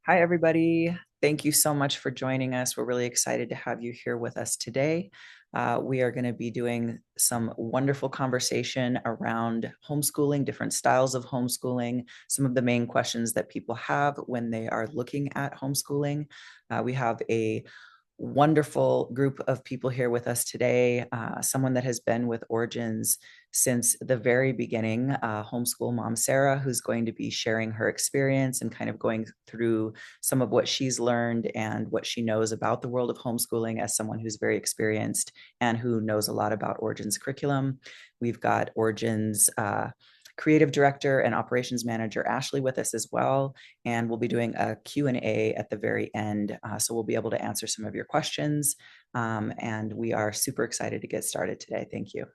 Hi, everybody. Thank you so much for joining us. We're really excited to have you here with us today. We are going to be doing some wonderful conversation around homeschooling, different styles of homeschooling, some of the main questions that people have when they are looking at homeschooling. We have a wonderful group of people here with us today. Someone that has been with Origins since the very beginning, homeschool mom Sarah, who's going to be sharing her experience and kind of going through some of what she's learned and what she knows about the world of homeschooling as someone who's very experienced and who knows a lot about Origins curriculum. We've got Origins creative director and operations manager Ashley with us as well, and we'll be doing a Q&A at the very end, so we'll be able to answer some of your questions, and we are super excited to get started today. Thank you.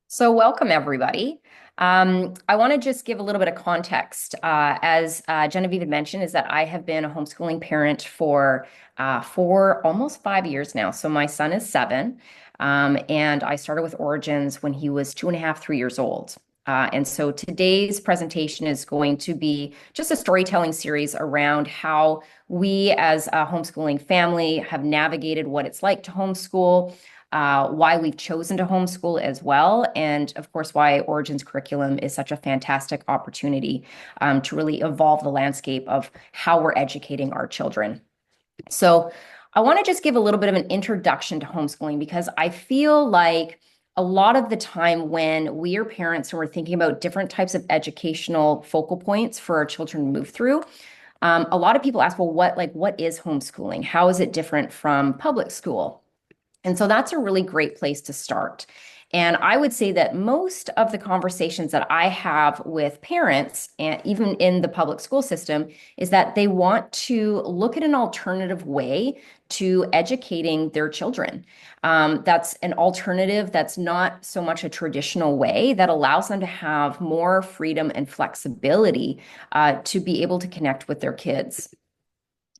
So welcome, everybody. I want to just give a little bit of context. As Genevieve had mentioned, is that I have been a homeschooling parent for almost 5 years now. So my son is 7, and I started with Origins when he was 2.5, 3 years old. And so today's presentation is going to be just a storytelling series around how we as a homeschooling family have navigated what it's like to homeschool, why we've chosen to homeschool as well, and of course, why Origins curriculum is such a fantastic opportunity to really evolve the landscape of how we're educating our children. So I want to just give a little bit of an introduction to homeschooling because I feel like a lot of the time when we are parents and we're thinking about different types of educational focal points for our children to move through, a lot of people ask, well, what is homeschooling? How is it different from public school? And so that's a really great place to start. And I would say that most of the conversations that I have with parents, and even in the public school system, is that they want to look at an alternative way to educating their children. That's an alternative that's not so much a traditional way that allows them to have more freedom and flexibility to be able to connect with their kids.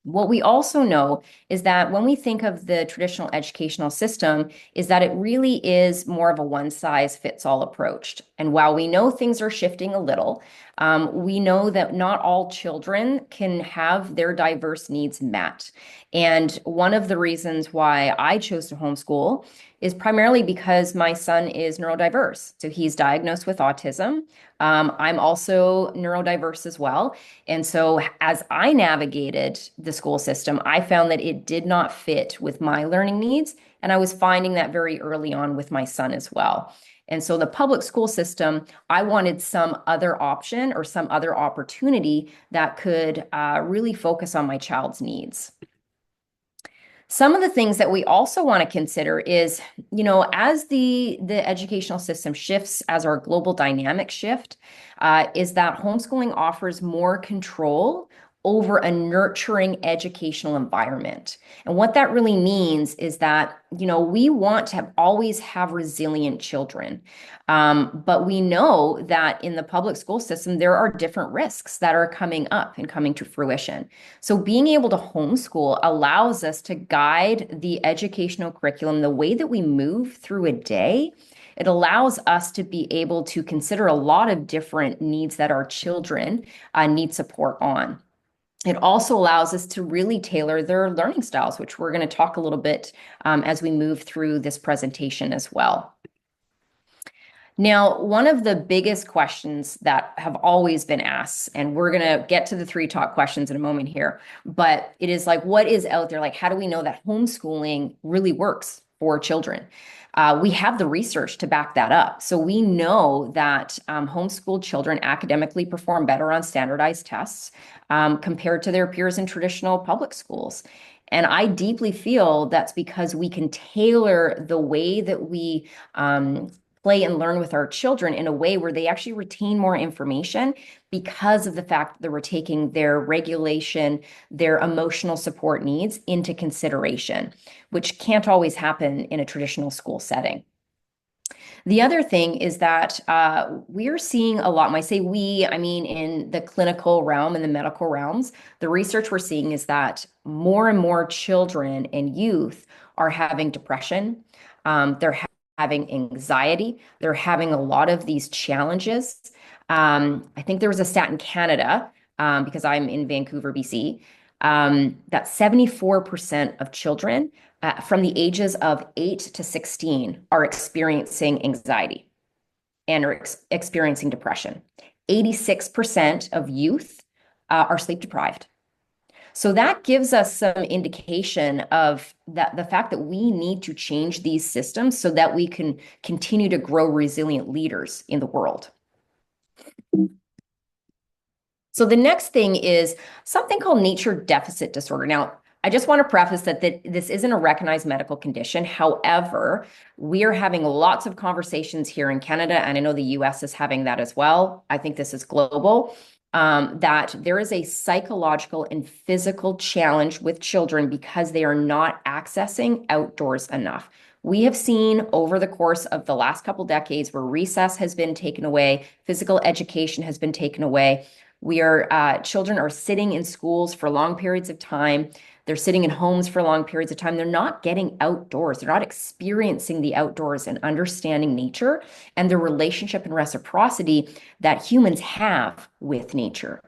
What we also know is that when we think of the traditional educational system, is that it really is more of a one-size-fits-all approach. And while we know things are shifting a little, we know that not all children can have their diverse needs met. And one of the reasons why I chose to homeschool is primarily because my son is neurodiverse. So he's diagnosed with autism. I'm also neurodiverse as well. And so as I navigated the school system, I found that it did not fit with my learning needs. And I was finding that very early on with my son as well. And so the public school system, I wanted some other option or some other opportunity that could really focus on my child's needs. Some of the things that we also want to consider is, as the educational system shifts, as our global dynamics shift, is that homeschooling offers more control over a nurturing educational environment. And what that really means is that, we want to always have resilient children. But we know that in the public school system, there are different risks that are coming up and coming to fruition. So being able to homeschool allows us to guide the educational curriculum the way that we move through a day. It allows us to be able to consider a lot of different needs that our children need support on. It also allows us to really tailor their learning styles, which we're going to talk a little bit as we move through this presentation as well. Now, one of the biggest questions that have always been asked, and we're going to get to the 3 top questions in a moment here, but it is like, what is out there? Like, how do we know that homeschooling really works for children? We have the research to back that up. So we know that homeschooled children academically perform better on standardized tests compared to their peers in traditional public schools. And I deeply feel that's because we can tailor the way that we play and learn with our children in a way where they actually retain more information because of the fact that we're taking their regulation, their emotional support needs into consideration, which can't always happen in a traditional school setting. The other thing is that we're seeing a lot, when I say we, I mean in the clinical realm, in the medical realms, the research we're seeing is that more and more children and youth are having depression. They're having anxiety. They're having a lot of these challenges. I think there was a stat in Canada, because I'm in Vancouver, BC, that 74% of children from the ages of 8 to 16 are experiencing anxiety and are experiencing depression. 86% of youth are sleep deprived. So that gives us some indication of that the fact that we need to change these systems so that we can continue to grow resilient leaders in the world. So the next thing is something called nature deficit disorder. Now, I just want to preface that this isn't a recognized medical condition. However, we are having lots of conversations here in Canada, and I know the US is having that as well. I think this is global, that there is a psychological and physical challenge with children because they are not accessing outdoors enough. We have seen over the course of the last couple decades where recess has been taken away, physical education has been taken away. Children are sitting in schools for long periods of time. They're sitting in homes for long periods of time. They're not getting outdoors. They're not experiencing the outdoors and understanding nature and the relationship and reciprocity that humans have with nature.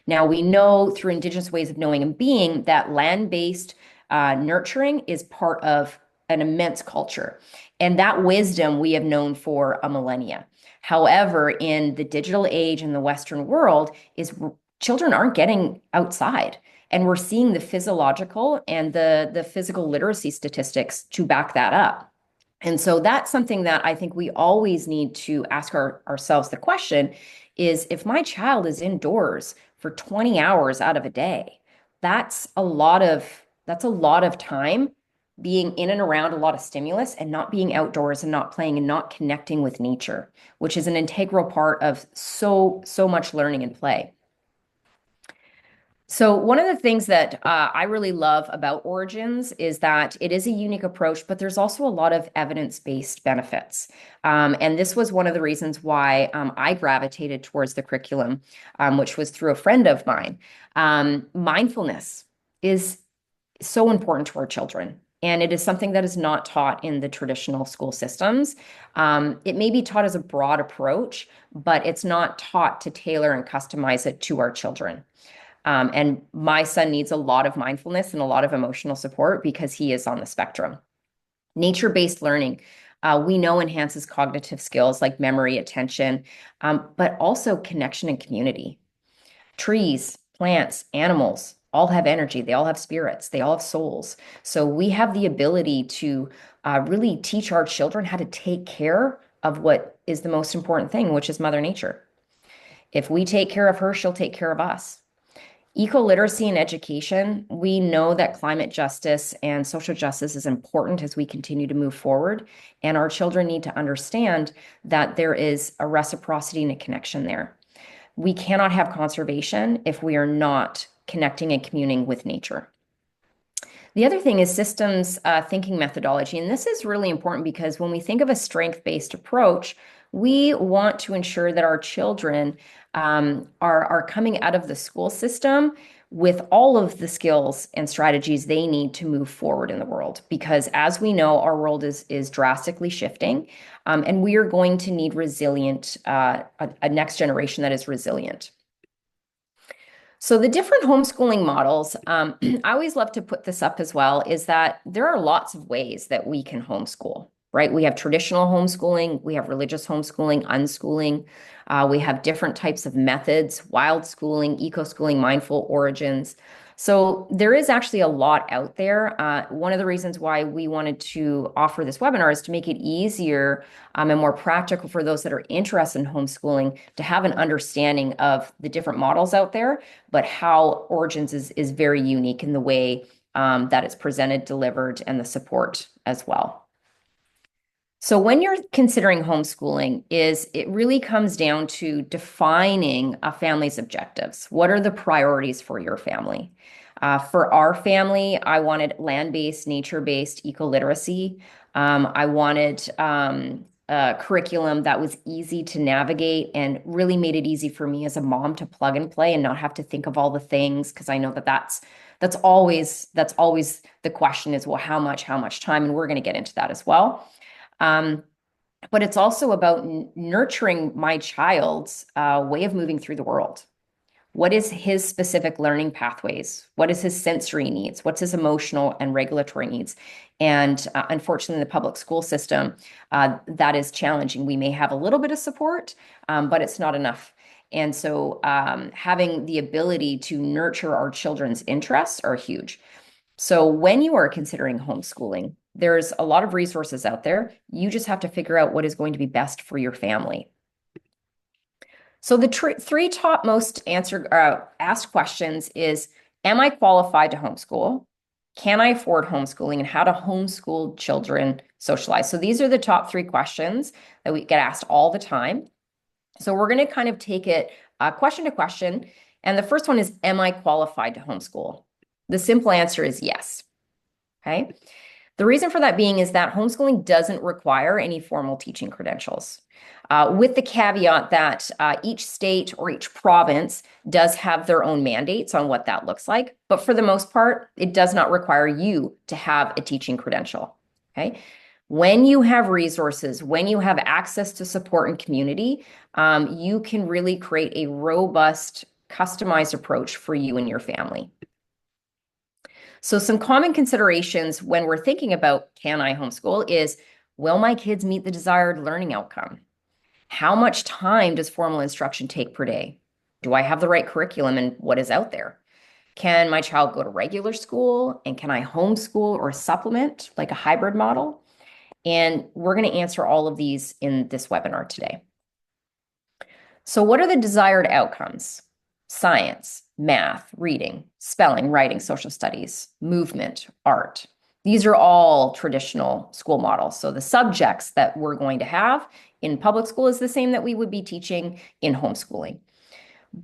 Now, we know through Indigenous ways of knowing and being that land-based nurturing is part of an immense culture. And that wisdom we have known for a millennia. However, in the digital age in the Western world, children aren't getting outside. And we're seeing the physiological and the physical literacy statistics to back that up. And so that's something that I think we always need to ask ourselves the question is if my child is indoors for 20 hours out of a day, that's a lot of time being in and around a lot of stimulus and not being outdoors and not playing and not connecting with nature, which is an integral part of so much learning and play. So one of the things that I really love about Origins is that it is a unique approach, but there's also a lot of evidence-based benefits. And this was one of the reasons why I gravitated towards the curriculum, which was through a friend of mine. Mindfulness is so important to our children. And it is something that is not taught in the traditional school systems. It may be taught as a broad approach, but it's not taught to tailor and customize it to our children. And my son needs a lot of mindfulness and a lot of emotional support because he is on the spectrum. Nature-based learning, we know enhances cognitive skills like memory, attention, but also connection and community. Trees, plants, animals all have energy. They all have spirits. They all have souls. So we have the ability to really teach our children how to take care of what is the most important thing, which is Mother Nature. If we take care of her, she'll take care of us. Eco-literacy and education, we know that climate justice and social justice is important as we continue to move forward, and our children need to understand that there is a reciprocity and a connection there. We cannot have conservation if we are not connecting and communing with nature. The other thing is systems thinking methodology, and this is really important because when we think of a strength-based approach, we want to ensure that our children are coming out of the school system with all of the skills and strategies they need to move forward in the world. Because as we know, our world is drastically shifting, and we are going to need a next generation that is resilient. So the different homeschooling models, I always love to put this up as well, is that there are lots of ways that we can homeschool, right? We have traditional homeschooling, we have religious homeschooling, unschooling. We have different types of methods, wild schooling, eco-schooling, mindful origins. So there is actually a lot out there. One of the reasons why we wanted to offer this webinar is to make it easier and more practical for those that are interested in homeschooling to have an understanding of the different models out there, but how Origins is very unique in the way that it's presented, delivered, and the support as well. So when you're considering homeschooling, it really comes down to defining a family's objectives. What are the priorities for your family? For our family, I wanted land-based, nature-based eco-literacy. I wanted a curriculum that was easy to navigate and really made it easy for me as a mom to plug and play and not have to think of all the things, because I know that's always the question is, well, how much time? And we're going to get into that as well. but it's also about nurturing my child's way of moving through the world. What is his specific learning pathways? What is his sensory needs? What's his emotional and regulatory needs? And unfortunately, in the public school system, that is challenging. We may have a little bit of support, but it's not enough. And so having the ability to nurture our children's interests are huge. So when you are considering homeschooling, there's a lot of resources out there. You just have to figure out what is going to be best for your family. So the three top most asked questions is, am I qualified to homeschool? Can I afford homeschooling? And how to homeschool children socialize? So these are the top three questions that we get asked all the time. So we're going to kind of take it question to question. And the first one is, am I qualified to homeschool? The simple answer is yes. Okay. The reason for that being is that homeschooling doesn't require any formal teaching credentials, with the caveat that each state or each province does have their own mandates on what that looks like. But for the most part, it does not require you to have a teaching credential. Okay. When you have resources, when you have access to support and community, you can really create a robust, customized approach for you and your family. So some common considerations when we're thinking about can I homeschool is, will my kids meet the desired learning outcome? How much time does formal instruction take per day? Do I have the right curriculum and what is out there? Can my child go to regular school, and can I homeschool or supplement like a hybrid model? And we're going to answer all of these in this webinar today. So what are the desired outcomes? Science, math, reading, spelling, writing, social studies, movement, art. These are all traditional school models. So the subjects that we're going to have in public school is the same that we would be teaching in homeschooling.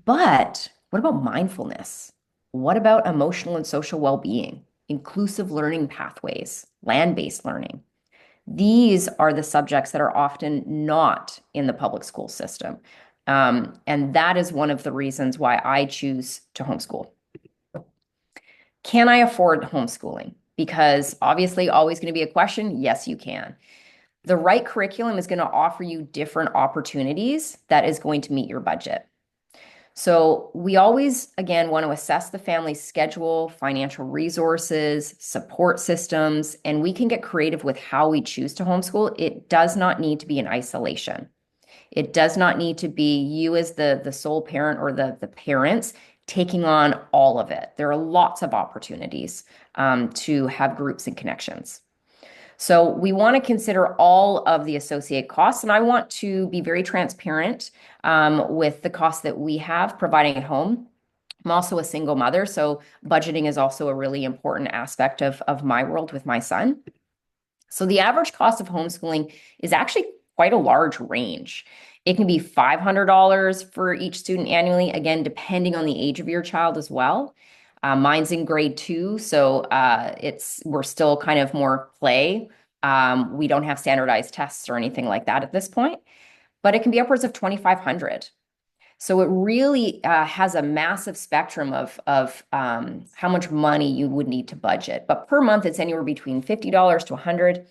But what about mindfulness? What about emotional and social well-being, inclusive learning pathways, land-based learning? These are the subjects that are often not in the public school system. And that is one of the reasons why I choose to homeschool. Can I afford homeschooling? Because obviously, always going to be a question. Yes, you can. The right curriculum is going to offer you different opportunities that is going to meet your budget. So we always, again, want to assess the family's schedule, financial resources, support systems, and we can get creative with how we choose to homeschool. It does not need to be in isolation. It does not need to be you as the sole parent or the parents taking on all of it. There are lots of opportunities to have groups and connections. So we want to consider all of the associated costs, and I want to be very transparent with the costs that we have providing at home. I'm also a single mother, so budgeting is also a really important aspect of my world with my son. So the average cost of homeschooling is actually quite a large range. It can be $500 for each student annually, again, depending on the age of your child as well. Mine's in grade 2, so we're still kind of more play. We don't have standardized tests or anything like that at this point, but it can be upwards of 2,500. So it really has a massive spectrum of how much money you would need to budget. But per month, it's anywhere between $50 to $100.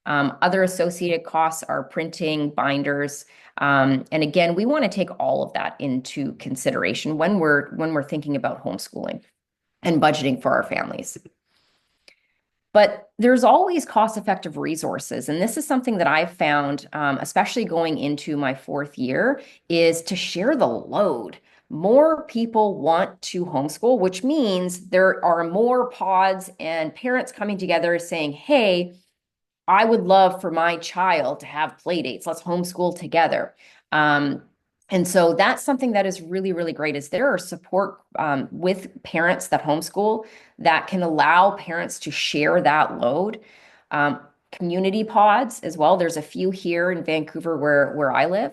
Other associated costs are printing, binders. And again, we want to take all of that into consideration when we're thinking about homeschooling and budgeting for our families. But there's always cost-effective resources. And this is something that I've found, especially going into my 4th year, is to share the load. More people want to homeschool, which means there are more pods and parents coming together saying, hey, I would love for my child to have play dates. Let's homeschool together. And so that's something that is really, really great is there are support with parents that homeschool that can allow parents to share that load. Community pods as well. There's a few here in Vancouver where I live.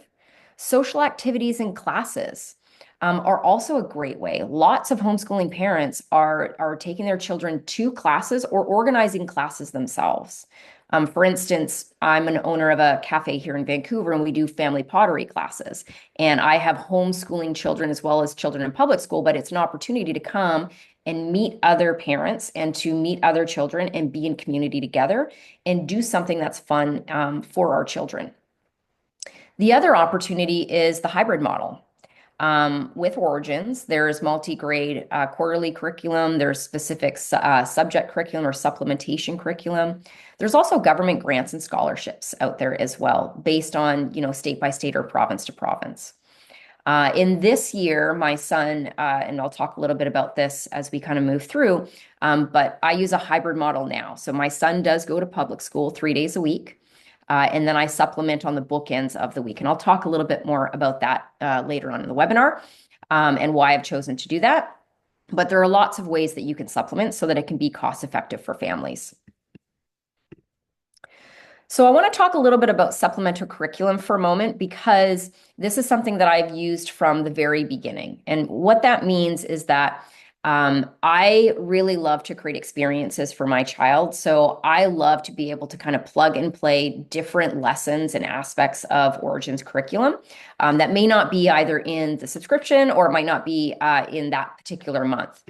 Social activities and classes are also a great way. Lots of homeschooling parents are taking their children to classes or organizing classes themselves. For instance, I'm an owner of a cafe here in Vancouver, and we do family pottery classes. And I have homeschooling children as well as children in public school, but it's an opportunity to come and meet other parents and to meet other children and be in community together and do something that's fun for our children. The other opportunity is the hybrid model. With Origins, there's multi-grade quarterly curriculum. There's specific subject curriculum or supplementation curriculum. There's also government grants and scholarships out there as well, based on, state by state or province to province. In this year, my son, and I'll talk a little bit about this as we kind of move through, but I use a hybrid model now. So my son does go to public school 3 days a week. And then I supplement on the bookends of the week. And I'll talk a little bit more about that later on in the webinar, and why I've chosen to do that. But there are lots of ways that you can supplement so that it can be cost effective for families. So I want to talk a little bit about supplemental curriculum for a moment, because this is something that I've used from the very beginning. And what that means is that I really love to create experiences for my child. So I love to be able to kind of plug and play different lessons and aspects of Origins curriculum that may not be either in the subscription or it might not be in that particular month.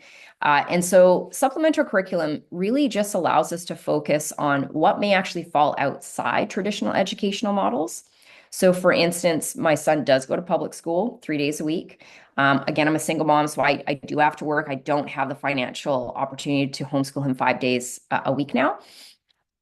And so supplemental curriculum really just allows us to focus on what may actually fall outside traditional educational models. So for instance, my son does go to public school 3 days a week. Again, I'm a single mom, so I do have to work. I don't have the financial opportunity to homeschool him 5 days a week now.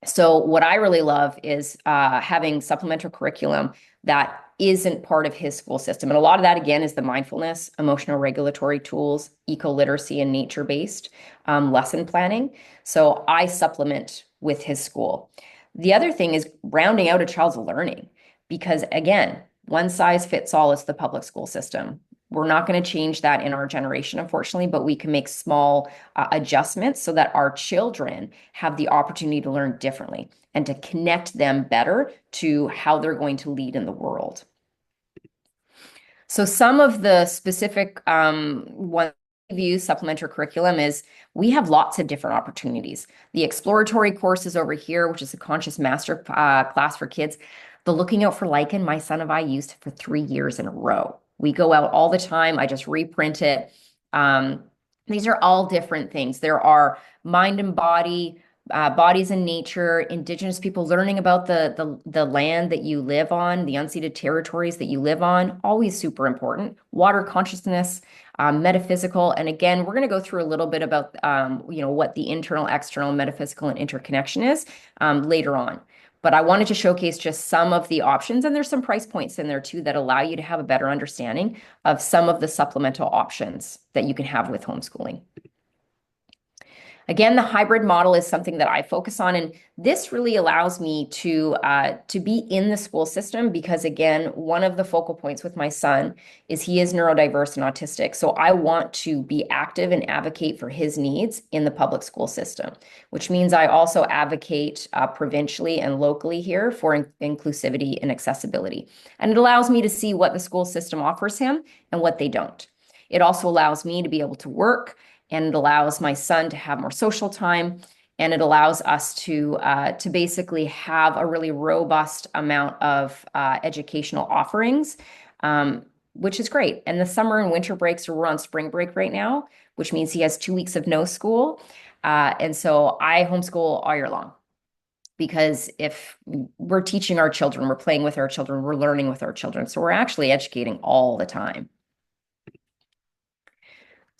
So what I really love is having supplemental curriculum that isn't part of his school system. And a lot of that, again, is the mindfulness, emotional regulatory tools, eco-literacy, and nature-based lesson planning. So I supplement with his school. The other thing is rounding out a child's learning, because again, one size fits all is the public school system. We're not going to change that in our generation, unfortunately, but we can make small adjustments so that our children have the opportunity to learn differently and to connect them better to how they're going to lead in the world. So some of the specific ones we use supplementary curriculum is we have lots of different opportunities. The exploratory courses over here, which is a conscious master class for kids. The Looking Out for Lichen, my son and I used for 3 years in a row. We go out all the time. I just reprint it. These are all different things. There are mind and body, bodies in nature, Indigenous people learning about the land that you live on, the unceded territories that you live on, always super important. Water consciousness, metaphysical. And again, we're going to go through a little bit about what the internal, external, metaphysical, and interconnection is later on. But I wanted to showcase just some of the options, and there's some price points in there too that allow you to have a better understanding of some of the supplemental options that you can have with homeschooling. Again, the hybrid model is something that I focus on, and this really allows me to be in the school system because, again, one of the focal points with my son is he is neurodiverse and autistic. So I want to be active and advocate for his needs in the public school system, which means I also advocate provincially and locally here for inclusivity and accessibility. And it allows me to see what the school system offers him and what they don't. It also allows me to be able to work, and it allows my son to have more social time, and it allows us to basically have a really robust amount of educational offerings, which is great. And the summer and winter breaks, we're on spring break right now, which means he has 2 weeks of no school. And so I homeschool all year long. Because if we're teaching our children, we're playing with our children, we're learning with our children. So we're actually educating all the time.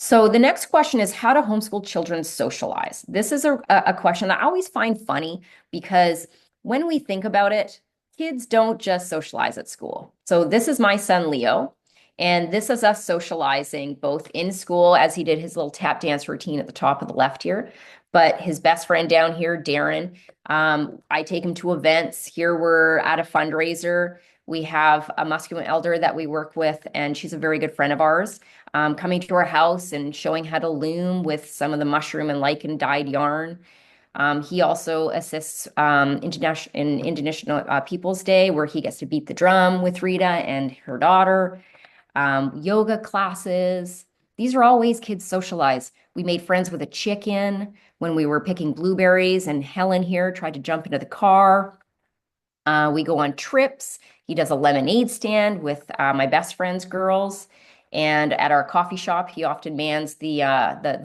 So the next question is how to homeschool children socialize. This is a question I always find funny because when we think about it, kids don't just socialize at school. So this is my son, Leo, and this is us socializing both in school as he did his little tap dance routine at the top of the left here, but his best friend down here, Darren, I take him to events. Here we're at a fundraiser. We have a muscular elder that we work with, and she's a very good friend of ours, coming to our house and showing how to loom with some of the mushroom and lichen dyed yarn. He also assists in International People's Day, where he gets to beat the drum with Rita and her daughter. Yoga classes. These are all ways kids socialize. We made friends with a chicken when we were picking blueberries, and Helen here tried to jump into the car. We go on trips. He does a lemonade stand with my best friend's girls. And at our coffee shop, he often mans the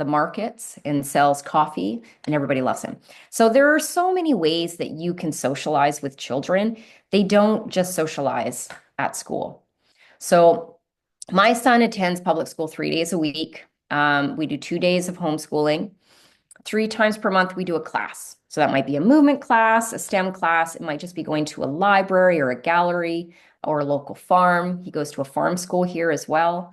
markets and sells coffee, and everybody loves him. So there are so many ways that you can socialize with children. They don't just socialize at school. So my son attends public school 3 days a week. We do 2 days of homeschooling. 3 times per month, we do a class. So that might be a movement class, a STEM class. It might just be going to a library or a gallery or a local farm. He goes to a farm school here as well.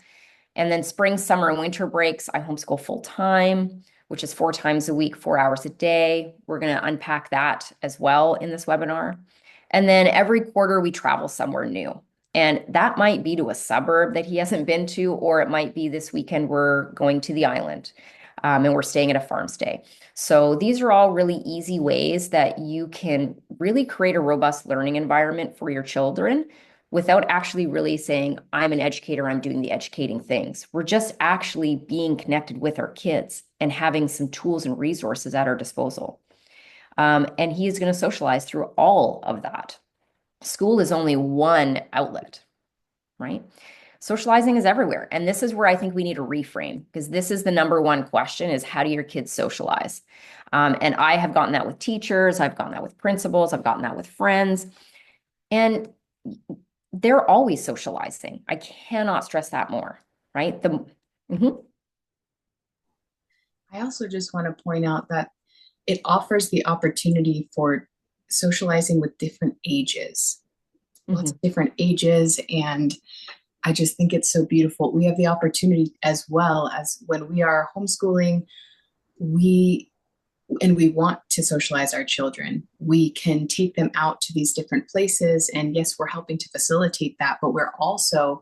And then spring, summer, and winter breaks, I homeschool full time, which is 4 times a week, 4 hours a day. We're going to unpack that as well in this webinar. And then every quarter, we travel somewhere new. And that might be to a suburb that he hasn't been to, or it might be this weekend we're going to the island, and we're staying at a farm stay. So these are all really easy ways that you can really create a robust learning environment for your children without actually really saying, I'm an educator, I'm doing the educating things. We're just actually being connected with our kids and having some tools and resources at our disposal. And he is going to socialize through all of that. School is only one outlet, right? Socializing is everywhere. And this is where I think we need to reframe, because this is the number one question is, how do your kids socialize? And I have gotten that with teachers. I've gotten that with principals. I've gotten that with friends. And they're always socializing. I cannot stress that more, right? Mhm. I also just want to point out that it offers the opportunity for socializing with different ages, lots Mhm. of different ages. And I just think it's so beautiful. We have the opportunity as well as when we are homeschooling, we we want to socialize our children. We can take them out to these different places. And yes, we're helping to facilitate that, but we're also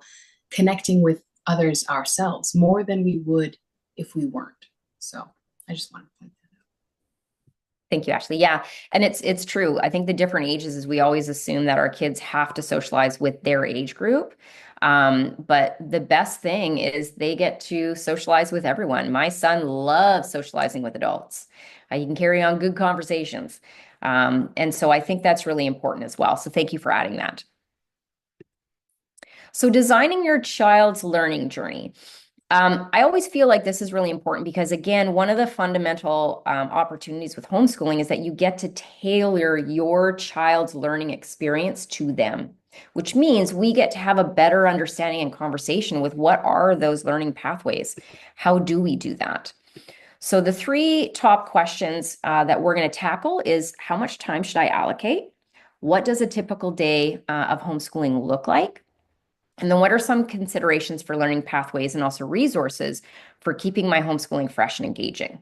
connecting with others ourselves more than we would if we weren't. So I just want to point that out. Thank you, Ashley. Yeah, and it's true. I think the different ages is we always assume that our kids have to socialize with their age group. But the best thing is they get to socialize with everyone. My son loves socializing with adults. He can carry on good conversations. And so I think that's really important as well. So thank you for adding that. So designing your child's learning journey. I always feel like this is really important because, again, one of the fundamental opportunities with homeschooling is that you get to tailor your child's learning experience to them, which means we get to have a better understanding and conversation with what are those learning pathways? How do we do that? So the three top questions that we're going to tackle is, how much time should I allocate? What does a typical day of homeschooling look like? And then what are some considerations for learning pathways and also resources for keeping my homeschooling fresh and engaging?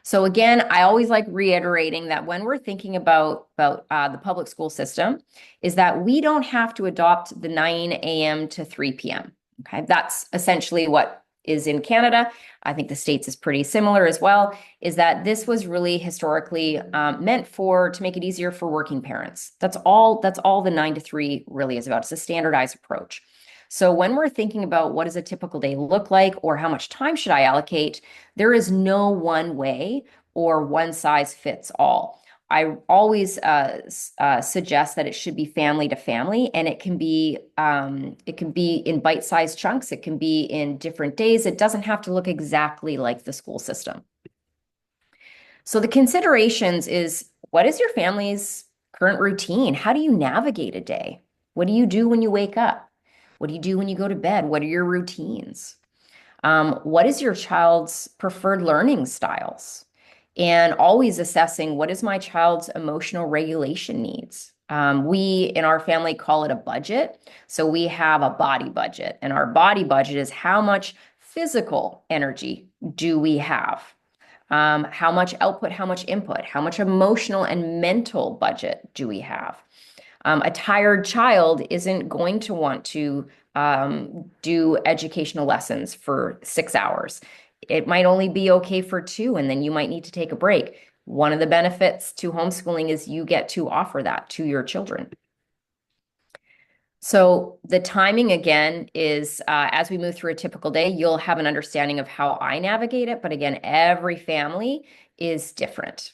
So again, I always like reiterating that when we're thinking about the public school system, is that we don't have to adopt the 9 a.m. to 3 p.m. Okay, that's essentially what is in Canada. I think the States is pretty similar as well, is that this was really historically meant to make it easier for working parents. That's all the 9 to 3 really is about. It's a standardized approach. So when we're thinking about what does a typical day look like or how much time should I allocate, there is no one way or one size fits all. I always suggest that it should be family to family, and it can be in bite-sized chunks. It can be in different days. It doesn't have to look exactly like the school system. So the considerations is, what is your family's current routine? How do you navigate a day? What do you do when you wake up? What do you do when you go to bed? What are your routines? What is your child's preferred learning styles? And always assessing, what is my child's emotional regulation needs? We in our family call it a budget. So we have a body budget, and our body budget is how much physical energy do we have? How much output, how much input, how much emotional and mental budget do we have? A tired child isn't going to want to do educational lessons for 6 hours. It might only be okay for 2, and then you might need to take a break. One of the benefits to homeschooling is you get to offer that to your children. So the timing again is as we move through a typical day, you'll have an understanding of how I navigate it. But again, every family is different.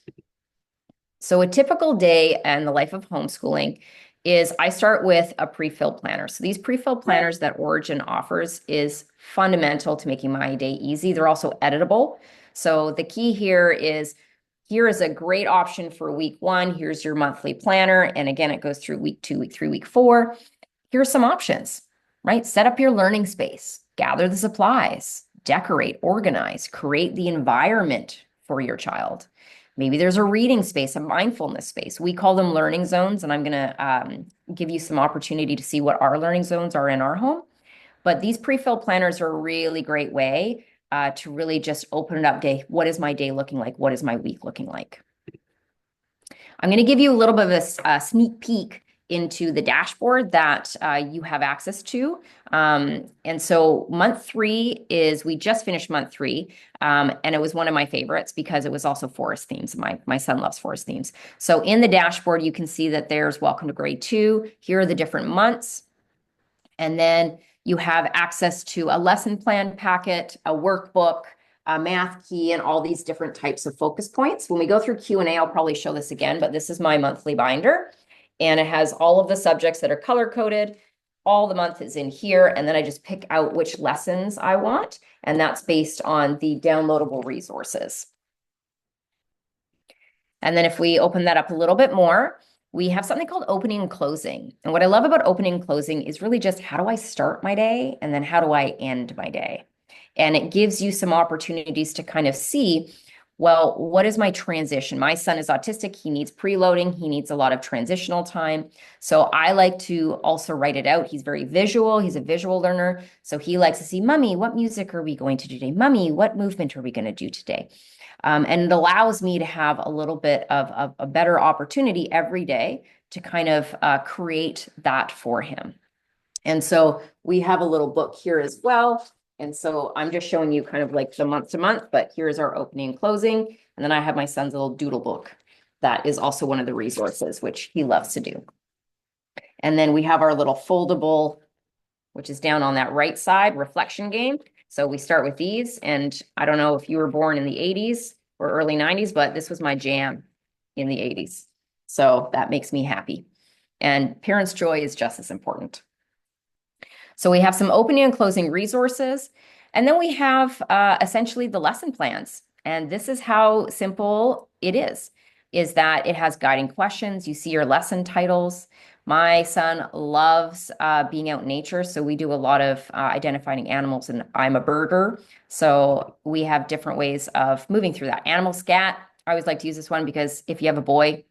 So a typical day and the life of homeschooling is I start with a pre-filled planner. So these pre-filled planners that Origin offers is fundamental to making my day easy. They're also editable. So the key here is here is a great option for week 1. Here's your monthly planner. And again, it goes through week 2, week 3, week 4. Here's some options, right? Set up your learning space, gather the supplies, decorate, organize, create the environment for your child. Maybe there's a reading space, a mindfulness space. We call them learning zones, and I'm going to give you some opportunity to see what our learning zones are in our home. But these pre-filled planners are a really great way to really just open it up day. What is my day looking like? What is my week looking like? I'm going to give you a little bit of a sneak peek into the dashboard that you have access to. And so month 3 is, we just finished month 3. And it was one of my favorites because it was also forest themes. My son loves forest themes. So in the dashboard, you can see that there's welcome to grade 2. Here are the different months. And then you have access to a lesson plan packet, a workbook, a math key, and all these different types of focus points. When we go through Q&A, I'll probably show this again, but this is my monthly binder. And it has all of the subjects that are color-coded. All the month is in here, and then I just pick out which lessons I want, and that's based on the downloadable resources. And then if we open that up a little bit more, we have something called opening and closing. And what I love about opening and closing is really just how do I start my day and then how do I end my day? And it gives you some opportunities to kind of see, well, what is my transition? My son is autistic. He needs preloading. He needs a lot of transitional time. So I like to also write it out. He's very visual. He's a visual learner. So he likes to see, Mommy, what music are we going to do today? Mommy, what movement are we going to do today? And it allows me to have a little bit of a better opportunity every day to kind of create that for him. And so we have a little book here as well. And so I'm just showing you kind of like the month to month, but here's our opening and closing. And then I have my son's little doodle book. That is also one of the resources, which he loves to do. And then we have our little foldable, which is down on that right side, reflection game. So we start with these, and I don't know if you were born in the 80s or early 90s, but this was my jam in the 80s. So that makes me happy. And parents' joy is just as important. So we have some opening and closing resources, and then we have essentially the lesson plans. And this is how simple it is that it has guiding questions. You see your lesson titles. My son loves being out in nature, so we do a lot of identifying animals, and I'm a birder, so we have different ways of moving through that. Animal scat, I always like to use this one because if you have a boy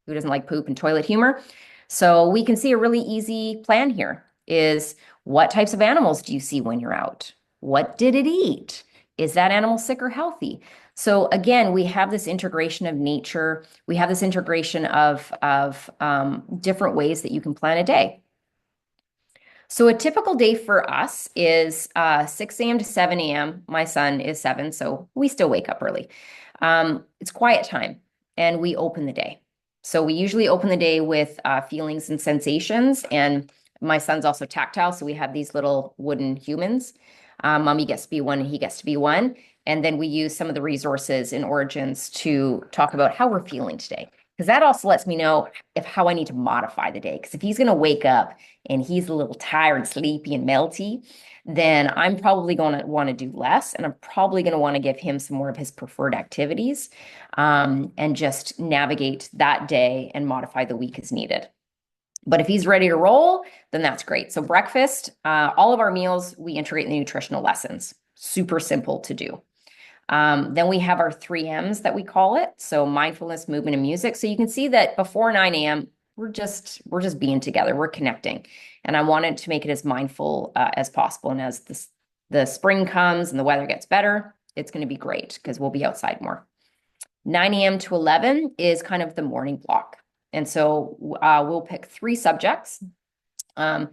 who doesn't like poop and toilet humor, so we can see a really easy plan here is what types of animals do you see when you're out? What did it eat? Is that animal sick or healthy? So again, we have this integration of nature. We have this integration of different ways that you can plan a day. So a typical day for us is 6 a.m. to 7 a.m. My son is 7, so we still wake up early. It's quiet time, and we open the day. So we usually open the day with feelings and sensations, and my son's also tactile, so we have these little wooden humans. Mommy gets to be one, and he gets to be one. And then we use some of the resources in Origins to talk about how we're feeling today. Because that also lets me know how I need to modify the day. Because if he's going to wake up and he's a little tired, sleepy, and melty, then I'm probably going to want to do less. And I'm probably going to want to give him some more of his preferred activities and just navigate that day and modify the week as needed. But if he's ready to roll, then that's great. So breakfast, all of our meals, we integrate in the nutritional lessons. Super simple to do. Then we have our 3 M's that we call it. So mindfulness, movement, and music. So you can see that before 9 a.m., we're just being together. We're connecting. And I wanted to make it as mindful as possible. And as the spring comes and the weather gets better, it's going to be great because we'll be outside more. 9 a.m. to 11 is kind of the morning block. And so we'll pick 3 subjects. And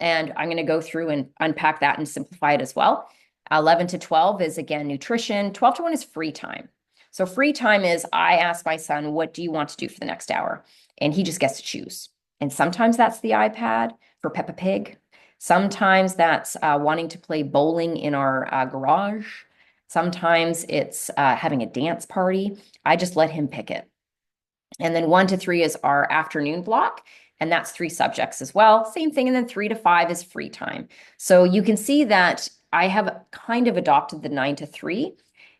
I'm going to go through and unpack that and simplify it as well. 11 to 12 is, again, nutrition. 12 to 1 is free time. So free time is I ask my son, what do you want to do for the next hour? And he just gets to choose. And sometimes that's the iPad for Peppa Pig. Sometimes that's wanting to play bowling in our garage. Sometimes it's having a dance party. I just let him pick it. And then 1 to 3 is our afternoon block. And that's 3 subjects as well. Same thing. And then 3 to 5 is free time. So you can see that I have kind of adopted the 9 to 3.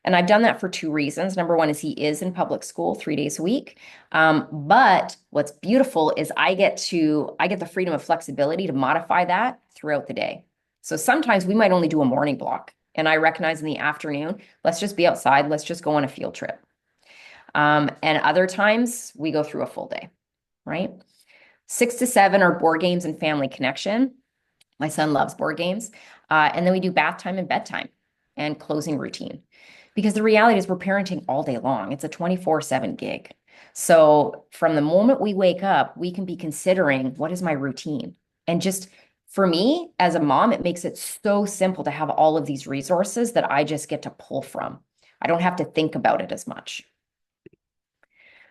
And I've done that for two reasons. Number one is he is in public school 3 days a week. But what's beautiful is I get the freedom of flexibility to modify that throughout the day. So sometimes we might only do a morning block. And I recognize in the afternoon, let's just be outside. Let's just go on a field trip. And other times we go through a full day, right? 6 to 7 are board games and family connection. My son loves board games. And then we do bath time and bedtime and closing routine. Because the reality is we're parenting all day long. It's a 24/7 gig. So from the moment we wake up, we can be considering, what is my routine? And just for me as a mom, it makes it so simple to have all of these resources that I just get to pull from. I don't have to think about it as much.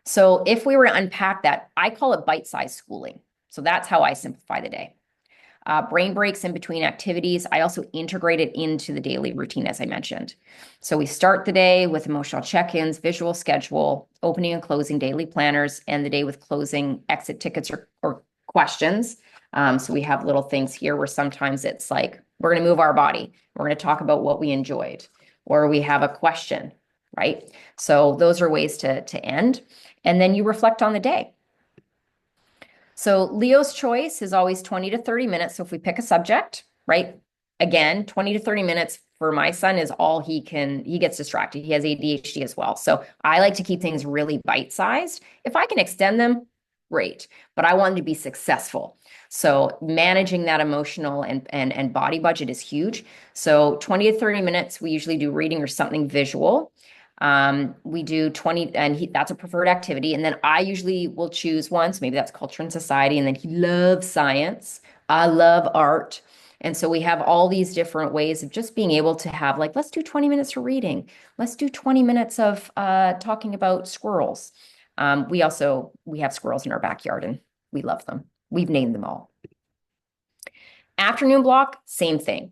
So if we were to unpack that, I call it bite-sized schooling. So that's how I simplify the day. Brain breaks in between activities. I also integrate it into the daily routine, as I mentioned. So we start the day with emotional check-ins, visual schedule, opening and closing daily planners, and the day with closing exit tickets or questions. So we have little things here where sometimes it's like, we're going to move our body. We're going to talk about what we enjoyed, or we have a question, right? So those are ways to end. And then you reflect on the day. So Leo's choice is always 20 to 30 minutes. So if we pick a subject, right? Again, 20 to 30 minutes for my son is all he gets distracted. He has ADHD as well. So I like to keep things really bite-sized. If I can extend them, great. But I want to be successful. So managing that emotional and body budget is huge. So 20 to 30 minutes, we usually do reading or something visual. We do 20, and that's a preferred activity. And then I usually will choose one. So maybe that's culture and society. And then he loves science. I love art. And so we have all these different ways of just being able to have, like, let's do 20 minutes of reading. Let's do 20 minutes of talking about squirrels. We have squirrels in our backyard and we love them. We've named them all. Afternoon block, same thing.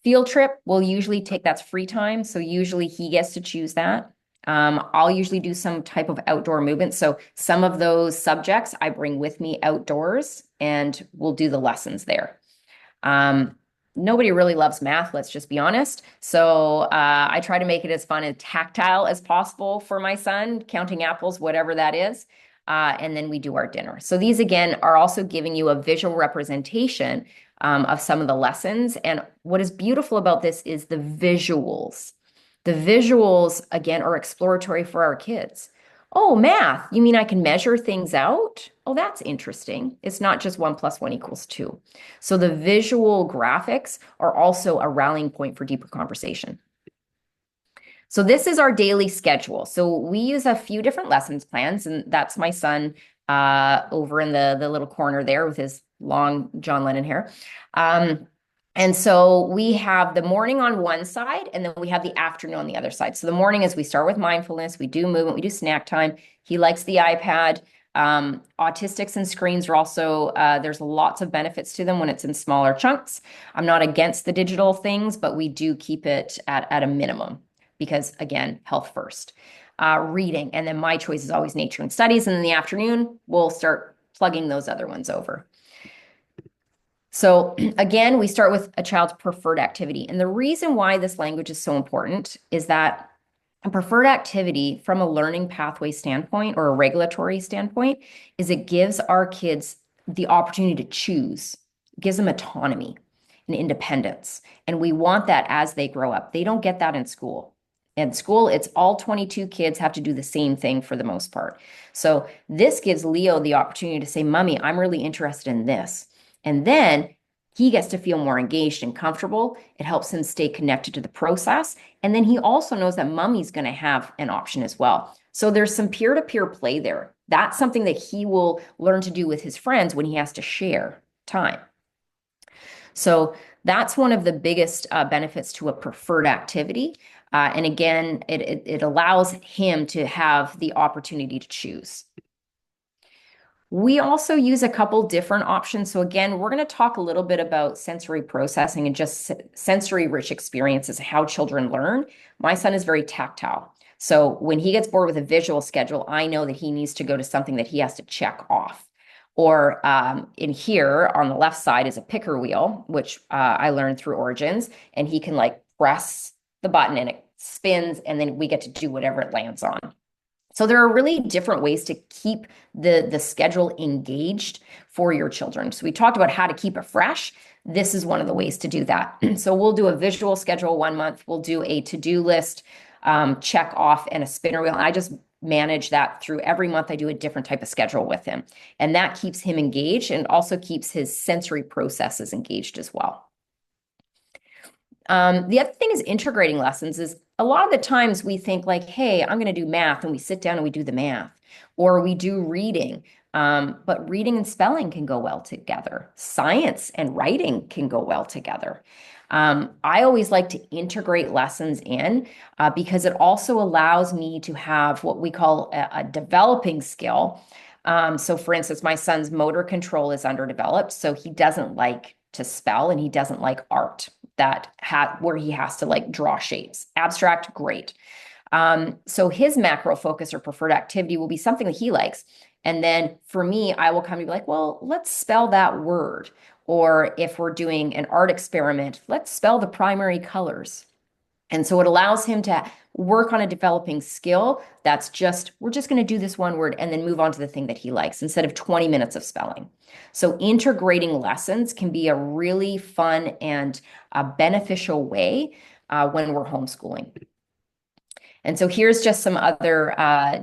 Field trip, we'll usually that's free time. So usually he gets to choose that. I'll usually do some type of outdoor movement. So some of those subjects I bring with me outdoors and we'll do the lessons there. Nobody really loves math, let's just be honest. So I try to make it as fun and tactile as possible for my son, counting apples, whatever that is. And then we do our dinner. So these, again, are also giving you a visual representation of some of the lessons. And what is beautiful about this is the visuals. The visuals, again, are exploratory for our kids. Oh, math, you mean I can measure things out? Oh, that's interesting. It's not just 1 + 1 = 2. So the visual graphics are also a rallying point for deeper conversation. So this is our daily schedule. So we use a few different lessons plans, and that's my son over in the little corner there with his long John Lennon hair. And so we have the morning on one side, and then we have the afternoon on the other side. So the morning is we start with mindfulness, we do movement, we do snack time. He likes the iPad. Autistics and screens are also, there's lots of benefits to them when it's in smaller chunks. I'm not against the digital things, but we do keep it at a minimum because, again, health first. Reading, and then my choice is always nature and studies. And in the afternoon, we'll start plugging those other ones over. So again, we start with a child's preferred activity. And the reason why this language is so important is that a preferred activity from a learning pathway standpoint or a regulatory standpoint is it gives our kids the opportunity to choose, it gives them autonomy and independence. And we want that as they grow up. They don't get that in school. In school, it's all 22 kids have to do the same thing for the most part. So this gives Leo the opportunity to say, Mommy, I'm really interested in this. And then he gets to feel more engaged and comfortable. It helps him stay connected to the process. And then he also knows that Mommy's going to have an option as well. So there's some peer-to-peer play there. That's something that he will learn to do with his friends when he has to share time. So that's one of the biggest benefits to a preferred activity. And again, it allows him to have the opportunity to choose. We also use a couple different options. So again, we're going to talk a little bit about sensory processing and just sensory-rich experiences, how children learn. My son is very tactile. So when he gets bored with a visual schedule, I know that he needs to go to something that he has to check off. Or in here on the left side is a picker wheel, which I learned through Origins, and he can like press the button and it spins, and then we get to do whatever it lands on. So there are really different ways to keep the schedule engaged for your children. So we talked about how to keep it fresh. This is one of the ways to do that. So we'll do a visual schedule 1 month. We'll do a to-do list, check off, and a spinner wheel. And I just manage that through every month. I do a different type of schedule with him. And that keeps him engaged and also keeps his sensory processes engaged as well. The other thing is integrating lessons is a lot of the times we think like, hey, I'm going to do math, and we sit down and we do the math, or we do reading. But reading and spelling can go well together. Science and writing can go well together. I always like to integrate lessons in because it also allows me to have what we call a developing skill. So for instance, my son's motor control is underdeveloped, so he doesn't like to spell and he doesn't like art where he has to like draw shapes. Abstract, great. So his macro focus or preferred activity will be something that he likes. And then for me, I will come and be like, well, let's spell that word. Or if we're doing an art experiment, let's spell the primary colors. And so it allows him to work on a developing skill we're just going to do this one word and then move on to the thing that he likes instead of 20 minutes of spelling. So integrating lessons can be a really fun and a beneficial way when we're homeschooling. And so here's just some other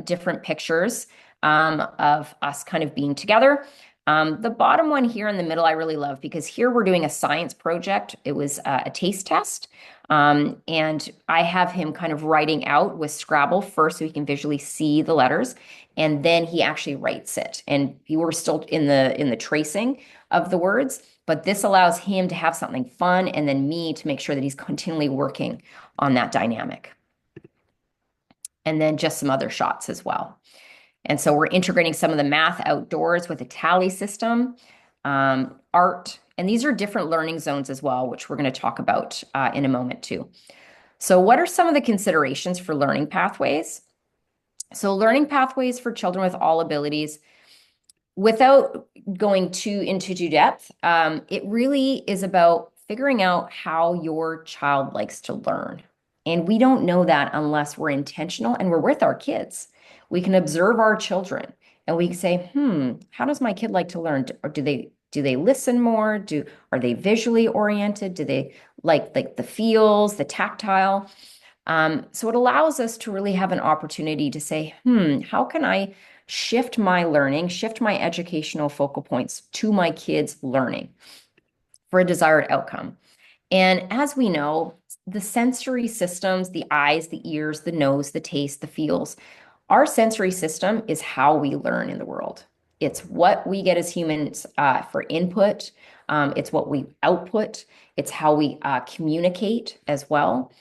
different pictures of us kind of being together. The bottom one here in the middle I really love because here we're doing a science project. It was a taste test. And I have him kind of writing out with Scrabble first so he can visually see the letters. And then he actually writes it. And we're still in the tracing of the words, but this allows him to have something fun and then me to make sure that he's continually working on that dynamic. And then just some other shots as well. And so we're integrating some of the math outdoors with a tally system, art, and these are different learning zones as well, which we're going to talk about in a moment too. So what are some of the considerations for learning pathways? So learning pathways for children with all abilities, without going into too depth, it really is about figuring out how your child likes to learn. And we don't know that unless we're intentional and we're with our kids. We can observe our children and we can say, how does my kid like to learn? Or do they listen more? Are they visually oriented? Do they like the feels, the tactile? So it allows us to really have an opportunity to say, how can I shift my learning, shift my educational focal points to my kids' learning for a desired outcome? And as we know, the sensory systems, the eyes, the ears, the nose, the taste, the feels, our sensory system is how we learn in the world. It's what we get as humans for input. It's what we output. It's how we communicate as well.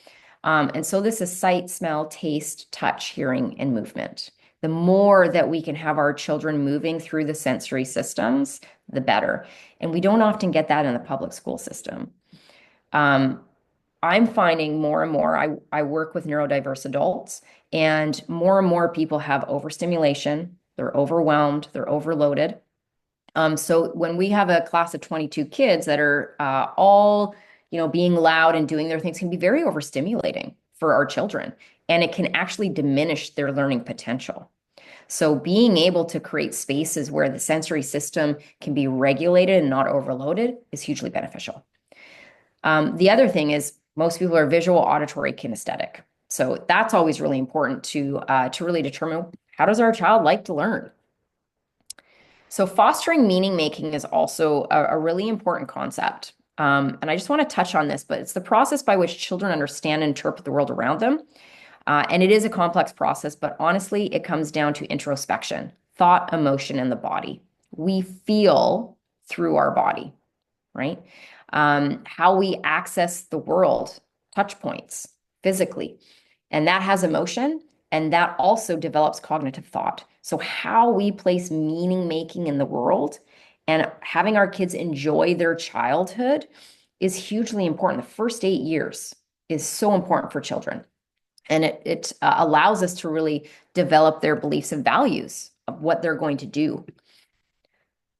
And so this is sight, smell, taste, touch, hearing, and movement. The more that we can have our children moving through the sensory systems, the better. And we don't often get that in the public school system. I'm finding more and more, I work with neurodiverse adults, and more people have overstimulation. They're overwhelmed, they're overloaded. So when we have a class of 22 kids that are all, being loud and doing their things, can be very overstimulating for our children, and it can actually diminish their learning potential. So being able to create spaces where the sensory system can be regulated and not overloaded is hugely beneficial. The other thing is most people are visual, auditory, kinesthetic. So that's always really important to really determine how does our child like to learn. So fostering meaning making is also a really important concept. And I just want to touch on this, but it's the process by which children understand and interpret the world around them. And it is a complex process, but honestly, it comes down to introspection, thought, emotion, and the body. We feel through our body, right? How we access the world, touch points, physically. And that has emotion, and that also develops cognitive thought. So how we place meaning making in the world and having our kids enjoy their childhood is hugely important. The first 8 years is so important for children. And it allows us to really develop their beliefs and values of what they're going to do.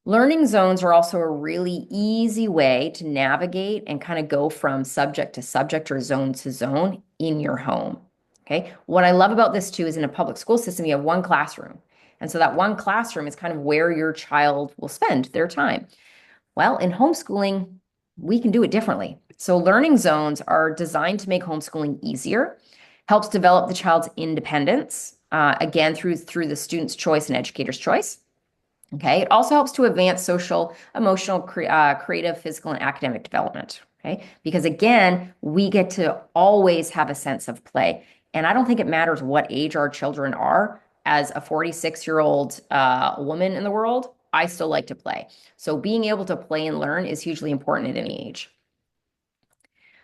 Learning zones are also a really easy way to navigate and kind of go from subject to subject or zone to zone in your home. Okay. What I love about this too is in a public school system, you have one classroom. And so that one classroom is kind of where your child will spend their time. Well, in homeschooling, we can do it differently. So learning zones are designed to make homeschooling easier, helps develop the child's independence, again, through the student's choice and educator's choice. Okay. It also helps to advance social, emotional, creative, physical, and academic development. Okay. Because again, we get to always have a sense of play. And I don't think it matters what age our children are. As a 46-year-old woman in the world, I still like to play. So being able to play and learn is hugely important at any age.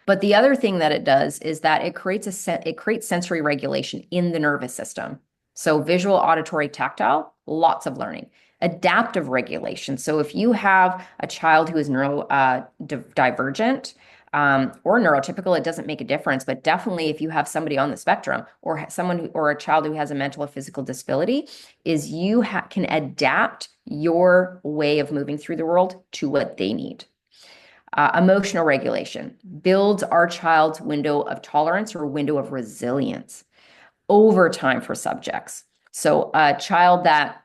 But the other thing that it does is that it creates sensory regulation in the nervous system. So visual, auditory, tactile, lots of learning. Adaptive regulation. So if you have a child who is neurodivergent or neurotypical, it doesn't make a difference. But definitely, if you have somebody on the spectrum or or a child who has a mental or physical disability, is you can adapt your way of moving through the world to what they need. Emotional regulation builds our child's window of tolerance or window of resilience over time for subjects. So a child that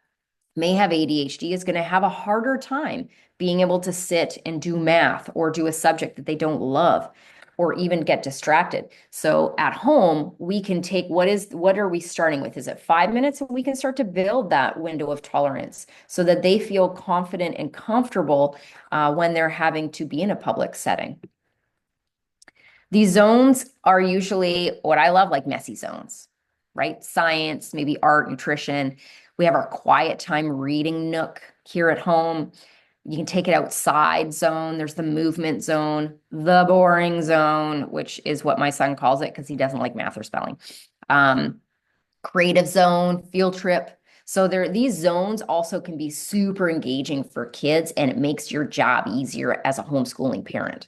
may have ADHD is going to have a harder time being able to sit and do math or do a subject that they don't love or even get distracted. So at home, we can take what are we starting with? Is it 5 minutes? And we can start to build that window of tolerance so that they feel confident and comfortable when they're having to be in a public setting. These zones are usually what I love, like messy zones, right? Science, maybe art, nutrition. We have our quiet time reading nook here at home. You can take it outside zone. There's the movement zone, the boring zone, which is what my son calls it because he doesn't like math or spelling. Creative zone, field trip. So these zones also can be super engaging for kids, and it makes your job easier as a homeschooling parent.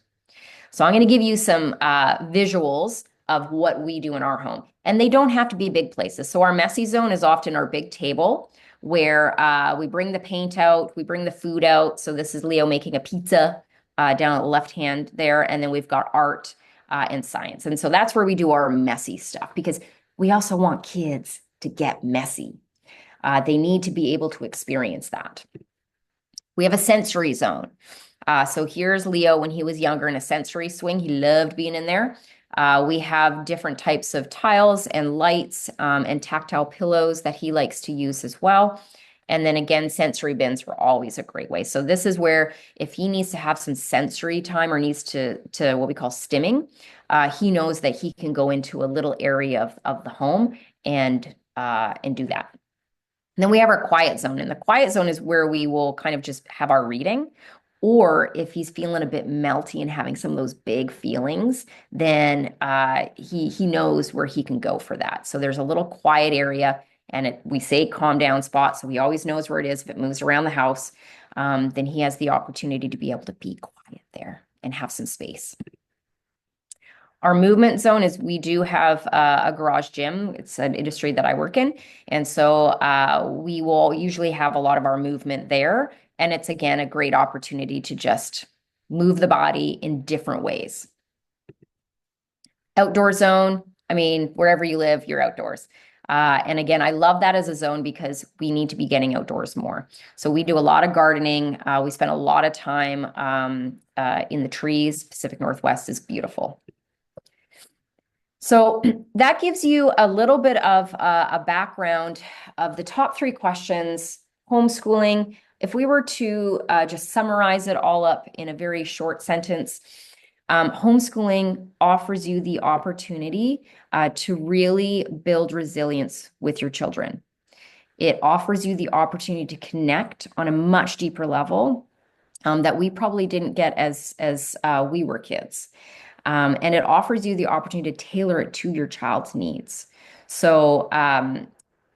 So I'm going to give you some visuals of what we do in our home. And they don't have to be big places. So our messy zone is often our big table where we bring the paint out, we bring the food out. So this is Leo making a pizza down at the left hand there. And then we've got art and science. And so that's where we do our messy stuff because we also want kids to get messy. They need to be able to experience that. We have a sensory zone. So here's Leo when he was younger in a sensory swing. He loved being in there. We have different types of tiles and lights and tactile pillows that he likes to use as well. And then again, sensory bins were always a great way. So this is where if he needs to have some sensory time or needs to what we call stimming, he knows that he can go into a little area of the home and do that. And then we have our quiet zone. And the quiet zone is where we will kind of just have our reading. Or if he's feeling a bit melty and having some of those big feelings, then he knows where he can go for that. So there's a little quiet area, and we say calm down spot, so he always knows where it is. If it moves around the house, then he has the opportunity to be able to be quiet there and have some space. Our movement zone is we do have a garage gym. It's an industry that I work in. And so we will usually have a lot of our movement there. And it's, again, a great opportunity to just move the body in different ways. Outdoor zone, I mean, wherever you live, you're outdoors. And again, I love that as a zone because we need to be getting outdoors more. So we do a lot of gardening. We spend a lot of time in the trees. Pacific Northwest is beautiful. So that gives you a little bit of a background of the top 3 questions, homeschooling. If we were to just summarize it all up in a very short sentence, homeschooling offers you the opportunity to really build resilience with your children. It offers you the opportunity to connect on a much deeper level that we probably didn't get as we were kids. And it offers you the opportunity to tailor it to your child's needs. So,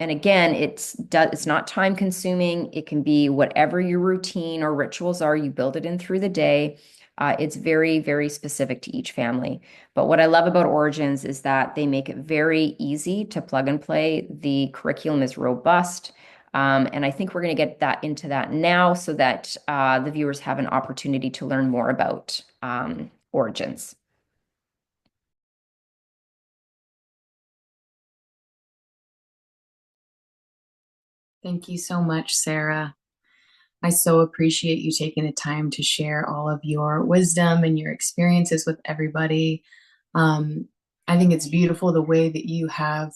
and again, it's not time consuming. It can be whatever your routine or rituals are. You build it in through the day. It's very, very specific to each family. But what I love about Origins is that they make it very easy to plug and play. The curriculum is robust. And I think we're going to get into that now so that the viewers have an opportunity to learn more about Origins. Thank you so much, Sarah. I so appreciate you taking the time to share all of your wisdom and your experiences with everybody. Um, I think it's beautiful the way that you have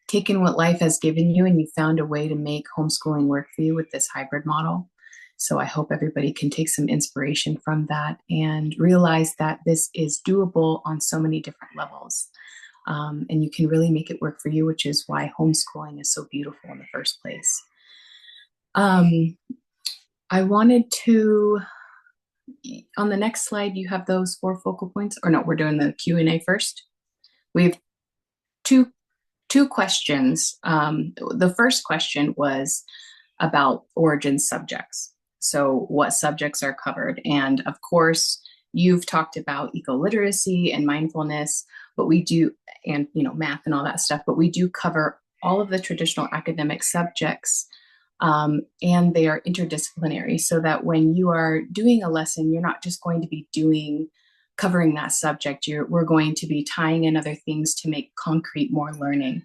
taken what life has given you and you found a way to make homeschooling work for you with this hybrid model. So I hope everybody can take some inspiration from that and realize that this is doable on so many different levels. And you can really make it work for you, which is why homeschooling is so beautiful in the first place. I wanted to, on the next slide, you have those 4 focal points, or no, we're doing the Q&A first. We have two questions. The first question was about origin subjects. So what subjects are covered? And of course, you've talked about eco-literacy and mindfulness, but we do, and math and all that stuff, but we do cover all of the traditional academic subjects. And they are interdisciplinary, so that when you are doing a lesson, you're not just going to be covering that subject. We're going to be tying in other things to make concrete more learning.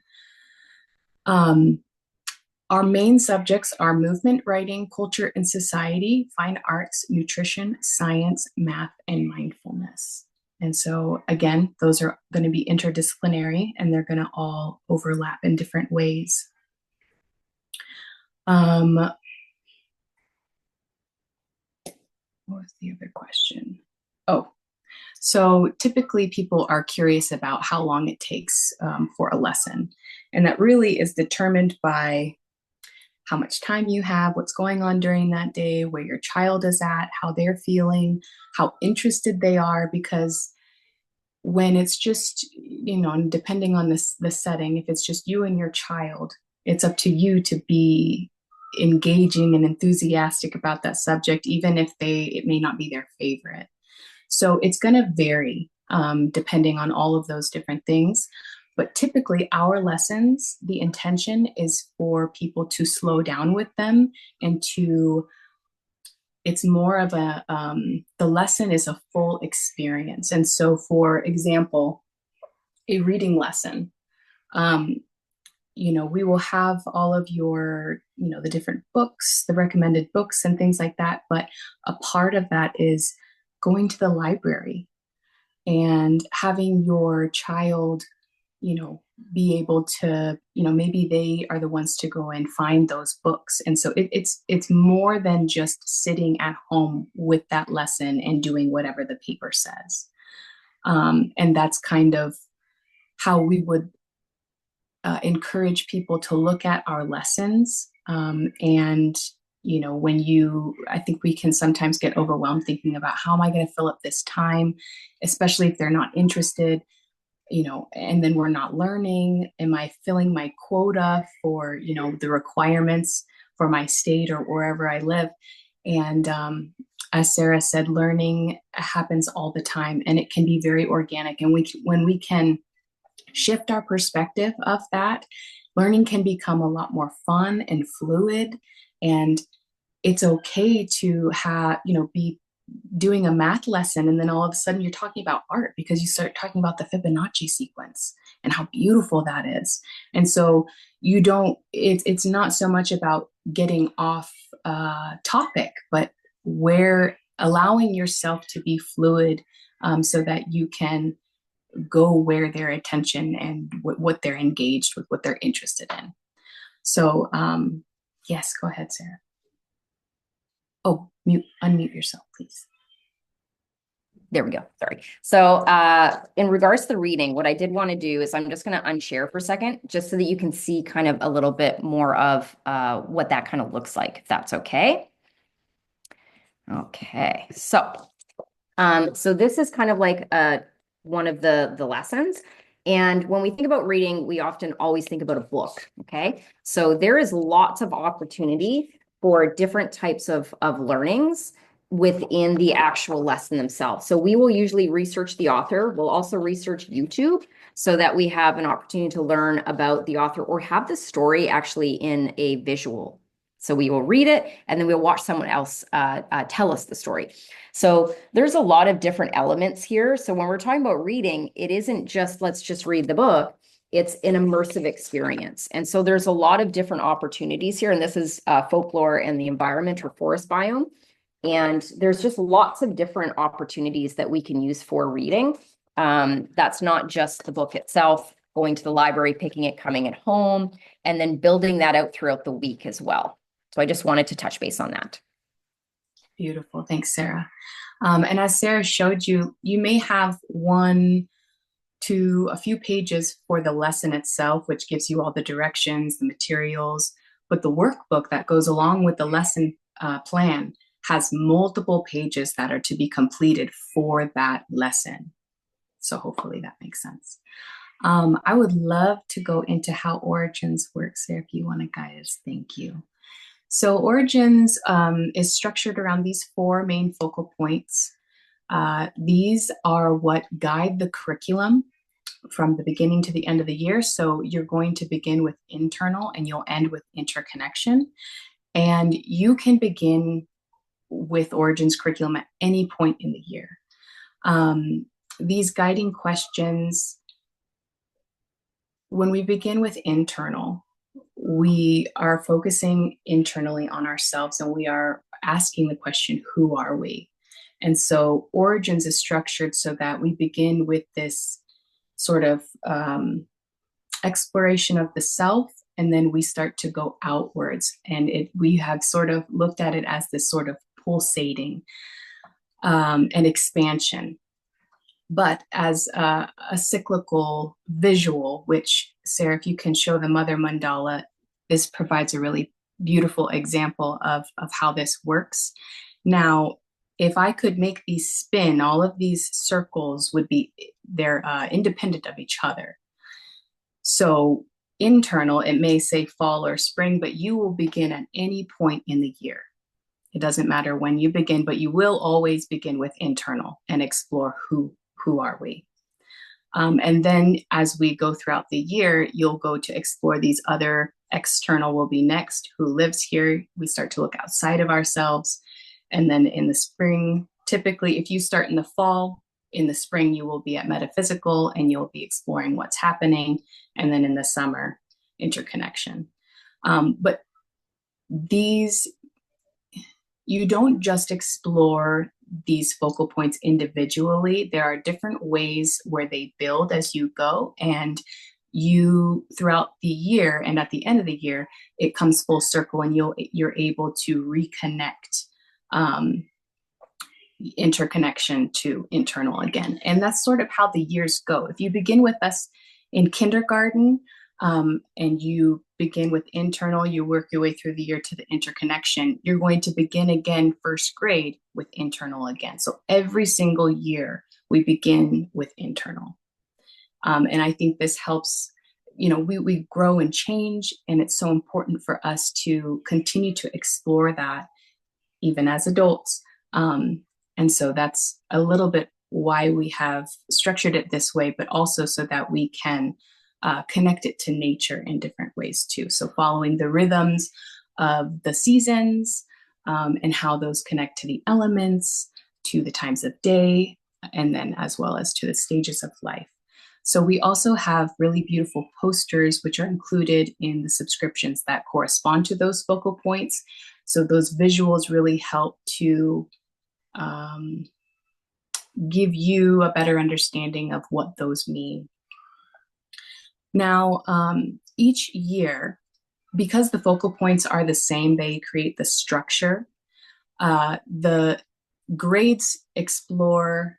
Our main subjects are movement, writing, culture and society, fine arts, nutrition, science, math, and mindfulness. And so again, those are going to be interdisciplinary and they're going to all overlap in different ways. What was the other question? Oh, so typically people are curious about how long it takes for a lesson. And that really is determined by how much time you have, what's going on during that day, where your child is at, how they're feeling, how interested they are, because when it's just, depending on the setting, if it's just you and your child, it's up to you to be engaging and enthusiastic about that subject, even if it may not be their favorite. So it's going to vary depending on all of those different things. But typically our lessons, the intention is for people to slow down with them and it's more of the lesson is a full experience. And so for example, a reading lesson, we will have all of your, the different books, the recommended books and things like that. But a part of that is going to the library and having your child, be able to, maybe they are the ones to go and find those books. And so it's more than just sitting at home with that lesson and doing whatever the paper says. And that's kind of how we would encourage people to look at our lessons. And, I think we can sometimes get overwhelmed thinking about how am I going to fill up this time, especially if they're not interested, and then we're not learning. Am I filling my quota for, the requirements for my state or wherever I live? And as Sarah said, learning happens all the time and it can be very organic. And when we can shift our perspective of that, learning can become a lot more fun and fluid. And it's okay to be doing a math lesson and then all of a sudden you're talking about art because you start talking about the Fibonacci sequence and how beautiful that is. And so it's not so much about getting off topic, but where allowing yourself to be fluid so that you can go where their attention and what they're engaged with, what they're interested in. So yes, go ahead, Sarah. Oh, unmute yourself, please. There we go. Sorry. So in regards to the reading, what I did want to do is I'm just going to unshare for a second, just so that you can see kind of a little bit more of what that kind of looks like, if that's okay. Okay. So this is kind of like one of the lessons. And when we think about reading, we often always think about a book. Okay. So there is lots of opportunity for different types of learnings within the actual lesson themselves. So we will usually research the author. We'll also research YouTube so that we have an opportunity to learn about the author or have the story actually in a visual. So we will read it and then we'll watch someone else tell us the story. So there's a lot of different elements here. So when we're talking about reading, it isn't just let's just read the book. it's an immersive experience. And so there's a lot of different opportunities here. And this is folklore and the environment or forest biome. And there's just lots of different opportunities that we can use for reading. That's not just the book itself, going to the library, picking it, coming at home, and then building that out throughout the week as well. So I just wanted to touch base on that. Beautiful. Thanks, Sarah. And as Sarah showed you, you may have one to a few pages for the lesson itself, which gives you all the directions, the materials, but the workbook that goes along with the lesson plan has multiple pages that are to be completed for that lesson. So hopefully that makes sense. I would love to go into how Origins works, Sarah, if you want to guide us. Thank you. So Origins is structured around these 4 main focal points. These are what guide the curriculum from the beginning to the end of the year. So you're going to begin with internal and you'll end with interconnection. And you can begin with Origins curriculum at any point in the year. These guiding questions, when we begin with internal, we are focusing internally on ourselves and we are asking the question, who are we? And so Origins is structured so that we begin with this sort of exploration of the self, and then we start to go outwards. And we have sort of looked at it as this sort of pulsating and expansion, but as a cyclical visual, which Sarah, if you can show the mother mandala, this provides a really beautiful example of how this works. Now, if I could make these spin, all of these circles they're independent of each other. So internal, it may say fall or spring, but you will begin at any point in the year. It doesn't matter when you begin, but you will always begin with internal and explore who are we. And then as we go throughout the year, you'll go to explore these other. External will be next. Who lives here? We start to look outside of ourselves. And then in the spring, typically, if you start in the fall, in the spring, you will be at metaphysical and you'll be exploring what's happening. And then in the summer, interconnection. But you don't just explore these focal points individually. There are different ways where they build as you go, and you throughout the year and at the end of the year, it comes full circle and you're able to reconnect interconnection to internal again. And that's sort of how the years go. If you begin with us in kindergarten and you begin with internal, you work your way through the year to the interconnection, you're going to begin again first grade with internal again. So every single year we begin with internal. And I think this helps, we grow and change, and it's so important for us to continue to explore that even as adults. And so that's a little bit why we have structured it this way, but also so that we can connect it to nature in different ways too. So following the rhythms of the seasons and how those connect to the elements, to the times of day, and then as well as to the stages of life. So we also have really beautiful posters, which are included in the subscriptions that correspond to those focal points. So those visuals really help to give you a better understanding of what those mean. Now, each year, because the focal points are the same, they create the structure. The grades explore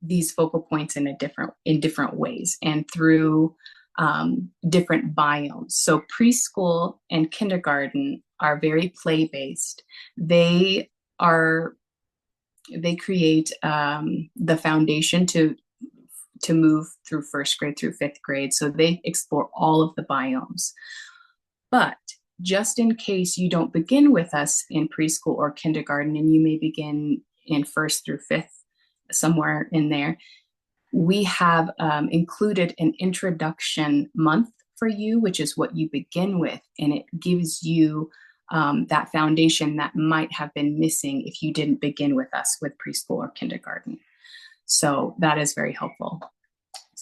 these focal points in different ways and through different biomes. So preschool and kindergarten are very play-based. They create the foundation to move through first grade through fifth grade. So they explore all of the biomes. But just in case you don't begin with us in preschool or kindergarten, and you may begin in first through fifth, somewhere in there, we have included an introduction month for you, which is what you begin with. And it gives you that foundation that might have been missing if you didn't begin with us with preschool or kindergarten. So that is very helpful.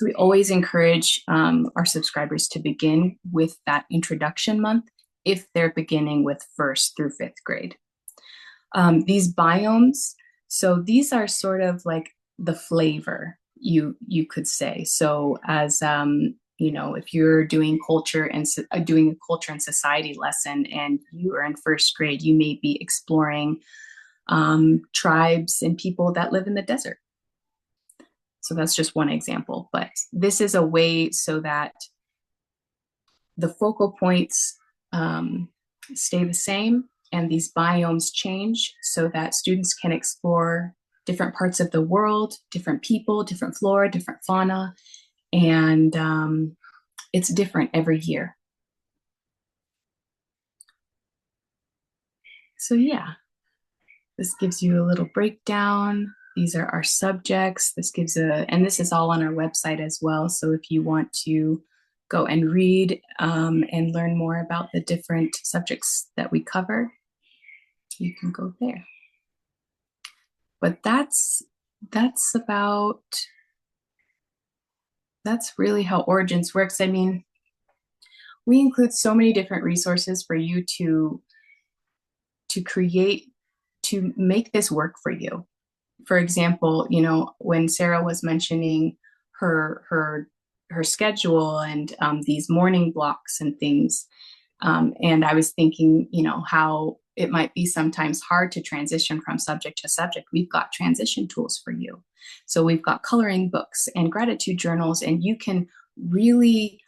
So we always encourage our subscribers to begin with that introduction month if they're beginning with first through fifth grade. These biomes, so these are sort of like the flavor, you could say. So as if you're doing culture and doing a culture and society lesson and you are in first grade, you may be exploring tribes and people that live in the desert. So that's just one example, but this is a way so that the focal points stay the same and these biomes change so that students can explore different parts of the world, different people, different flora, different fauna, and it's different every year. So yeah, this gives you a little breakdown. These are our subjects. This gives and this is all on our website as well. So if you want to go and read and learn more about the different subjects that we cover, you can go there. But that's really how Origins works. I mean, we include so many different resources for you to make this work for you. For example, when Sarah was mentioning her schedule and these morning blocks and things, and I was thinking, how it might be sometimes hard to transition from subject to subject. We've got transition tools for you. So we've got coloring books and gratitude journals, and you can really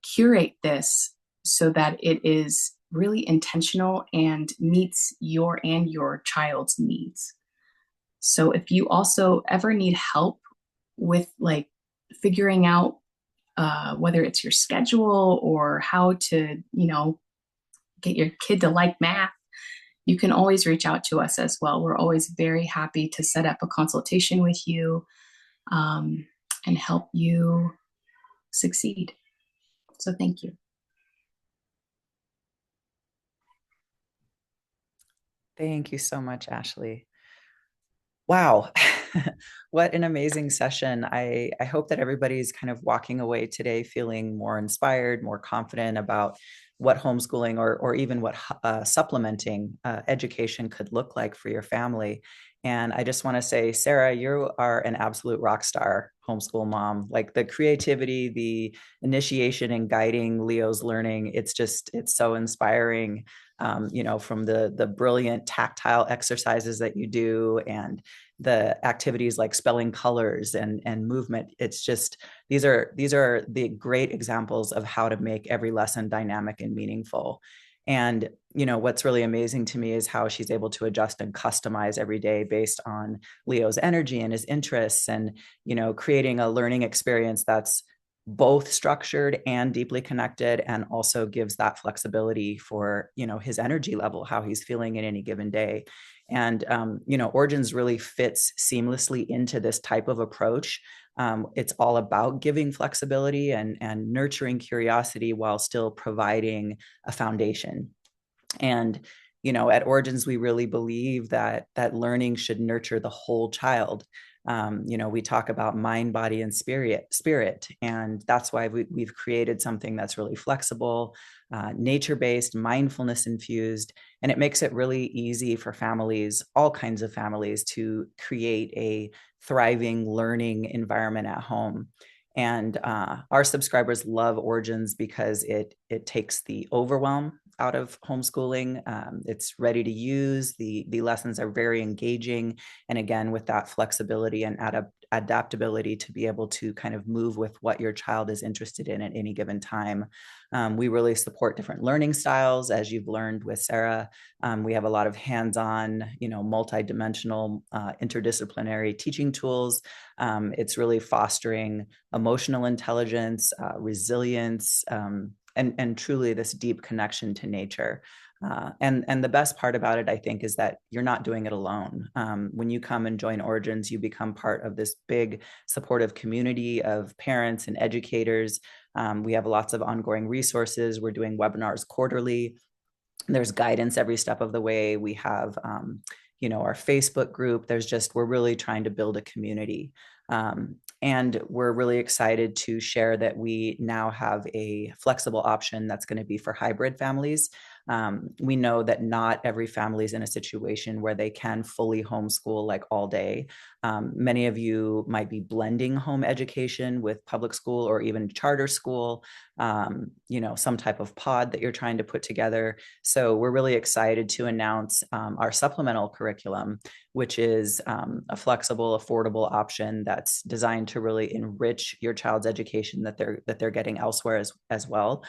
curate this so that it is really intentional and meets your and your child's needs. So if you also ever need help with like figuring out whether it's your schedule or how to, get your kid to like math, you can always reach out to us as well. We're always very happy to set up a consultation with you and help you succeed. So thank you. Thank you so much, Ashley. Wow, what an amazing session. I hope that everybody's kind of walking away today feeling more inspired, more confident about what homeschooling or even what supplementing education could look like for your family. And I just want to say, Sarah, you are an absolute rock star homeschool mom. Like the creativity, the initiation and guiding Leo's learning, it's so inspiring. From the brilliant tactile exercises that you do and the activities like spelling colors and movement. It's just these are the great examples of how to make every lesson dynamic and meaningful. And what's really amazing to me is how she's able to adjust and customize every day based on Leo's energy and his interests, and creating a learning experience that's both structured and deeply connected, and also gives that flexibility for his energy level, how he's feeling in any given day. And Origins really fits seamlessly into this type of approach. It's all about giving flexibility and nurturing curiosity while still providing a foundation. And at Origins, we really believe that learning should nurture the whole child. We talk about mind, body, and spirit, and that's why we've created something that's really flexible, nature-based, mindfulness infused, and it makes it really easy for families, all kinds of families, to create a thriving learning environment at home. And our subscribers love Origins because it takes the overwhelm out of homeschooling. It's ready to use. The lessons are very engaging. And again, with that flexibility and adaptability to be able to kind of move with what your child is interested in at any given time. We really support different learning styles, as you've learned with Sarah. We have a lot of hands-on, multi-dimensional, interdisciplinary teaching tools. It's really fostering emotional intelligence, resilience, and truly this deep connection to nature. And the best part about it, I think, is that you're not doing it alone. When you come and join Origins, you become part of this big supportive community of parents and educators. We have lots of ongoing resources. We're doing webinars quarterly. There's guidance every step of the way. We have, our Facebook group. We're really trying to build a community. And we're really excited to share that we now have a flexible option that's going to be for hybrid families. We know that not every family is in a situation where they can fully homeschool like all day. Many of you might be blending home education with public school or even charter school, some type of pod that you're trying to put together. So we're really excited to announce our supplemental curriculum, which is a flexible, affordable option that's designed to really enrich your child's education that they're getting elsewhere as well,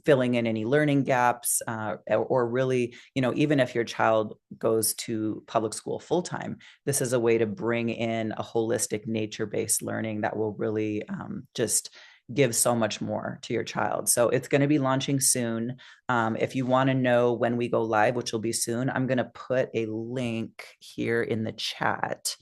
filling in any learning gaps, or really, even if your child goes to public school full time, this is a way to bring in a holistic, nature-based learning that will really just give so much more to your child. So it's going to be launching soon. If you want to know when we go live, which will be soon, I'm going to put a link here in the chat.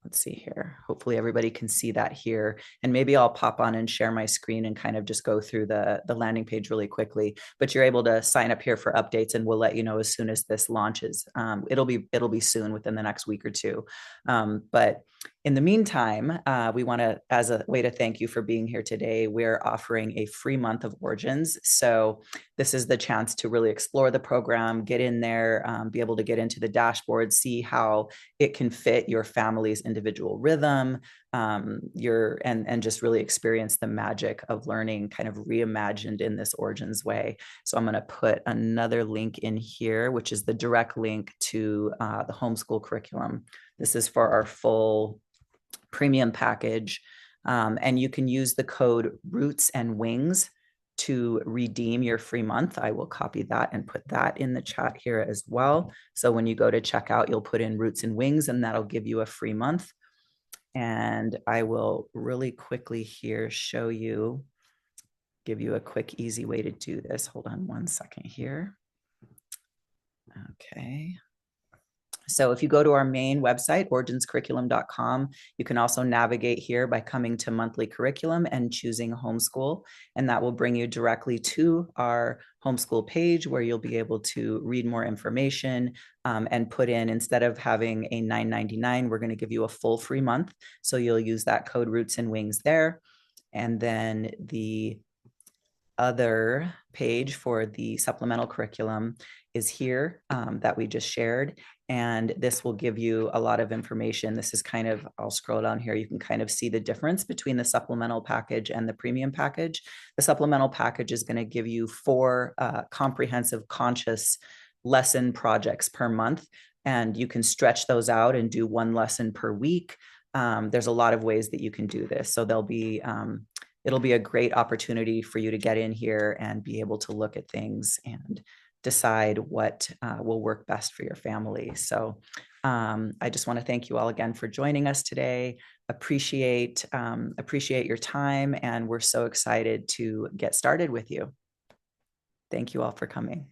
Let's see here. Hopefully everybody can see that here. And maybe I'll pop on and share my screen and kind of just go through the landing page really quickly. But you're able to sign up here for updates, and we'll let you know as soon as this launches. It'll be soon, within the next week or two. But in the meantime, we want to, as a way to thank you for being here today, we're offering a free month of Origins. So this is the chance to really explore the program, get in there, be able to get into the dashboard, see how it can fit your family's individual rhythm, and just really experience the magic of learning kind of reimagined in this Origins way. So I'm going to put another link in here, which is the direct link to the homeschool curriculum. This is for our full premium package. And you can use the code Roots and Wings to redeem your free month. I will copy that and put that in the chat here as well. So when you go to checkout, you'll put in Roots and Wings, and that'll give you a free month. And I will really quickly here give you a quick, easy way to do this. Hold on one second here. Okay. So if you go to our main website, originscurriculum.com, you can also navigate here by coming to monthly curriculum and choosing homeschool. And that will bring you directly to our homeschool page, where you'll be able to read more information and put in, instead of having a $9.99, we're going to give you a full free month. So you'll use that code Roots and Wings there. And then the other page for the supplemental curriculum is here, that we just shared. And this will give you a lot of information. This is kind of, I'll scroll down here. You can kind of see the difference between the supplemental package and the premium package. The supplemental package is going to give you 4 comprehensive conscious lesson projects per month. And you can stretch those out and do 1 lesson per week. There's a lot of ways that you can do this. So it'll be a great opportunity for you to get in here and be able to look at things and decide what will work best for your family. So I just want to thank you all again for joining us today. Appreciate your time, and we're so excited to get started with you. Thank you all for coming.